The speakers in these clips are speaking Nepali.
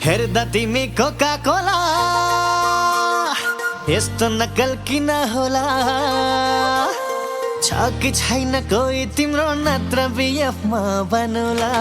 हेर्दा तिमी कोका कोला यस्तो नक्कल किन होला छ कि छैन कोही तिम्रो नत्र बिएफमा बनौला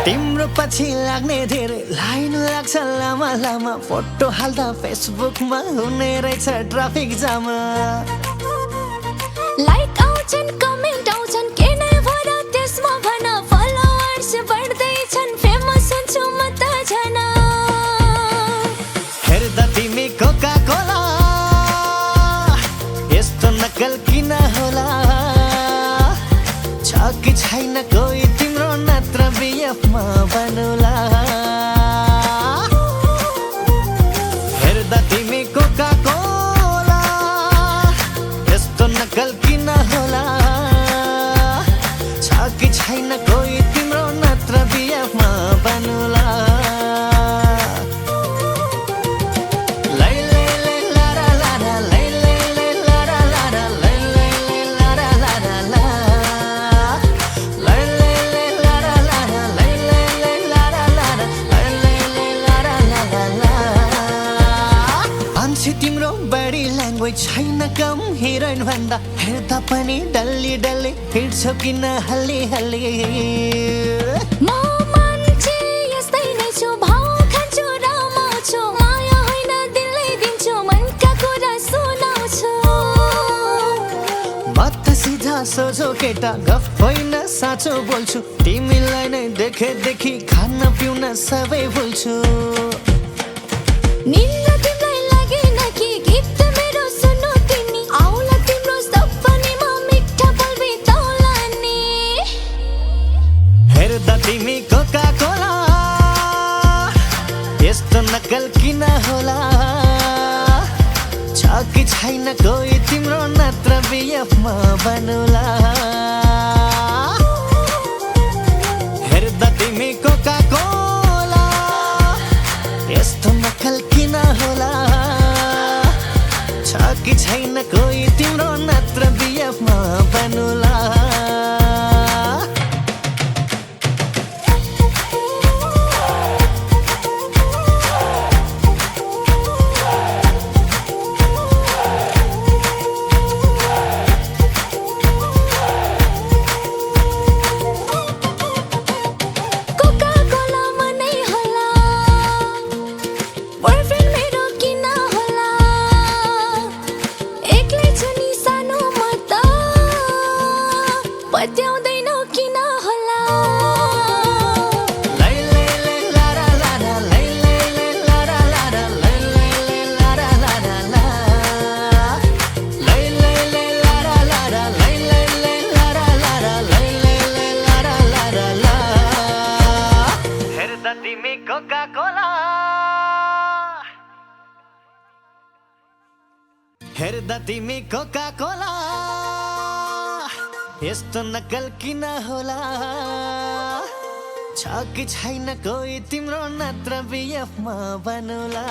तिम्रो पछि लाग्ने धेरै लाइन लाग्छ लामा लामा फोटो हाल्दा फेसबुकमा हुने रहेछ ट्राफिक जाम लाइक आउँछन् कमेन्ट आउँछन् के नै भएर त्यसमा भन फलोवर्स बढ्दैछन् फेमस हुन्छु म त झन हेर्दा तिमी कोका कोला यस्तो नक्कल किन होला छ कि छैन कोही तिम्रो नत्र बिएफमा बनौला हेर्दा तिमी कोका कोला यस्तो नक्कल किन होला छ कि छैन कोही तिम्रो नत्र बिएफमा बनौला तिम्रो बडी ल्याङ्ग्वेज छैन कम हिरोइन भन्दा हेर्दा पनि डल्ली डल्ली हिँड्छौ किन हल्ली हल्ली म मान्छे यस्तै नै छु भाउ खान्छु रमाउँछु माया होइन दिलै दिन्छु मनका कुरा सुनाउँछु म त सिधा सोझो केटा गफ होइन साँचो बोल्छु तिमीलाई नै देखेदेखि खान पिउन सबै भुल्छु हेर्दा तिमी कोका कोला यस्तो नक्कल किन होला छ कि छैन कोही तिम्रो नत्र बिएफमा बनौला हेर्दा तिमी कोका कोला यस्तो नक्कल किन होला छ कि छैन कोही तिम्रो नत्र बिएफमा बनौला पत्याउँदैनौ किन होला हेर्दा तिमी कोका कोला हेर्दा तिमी कोका कोला यस्तो नक्कल किन होला छ कि छैन कोही तिम्रो नत्र बिएफमा बनौला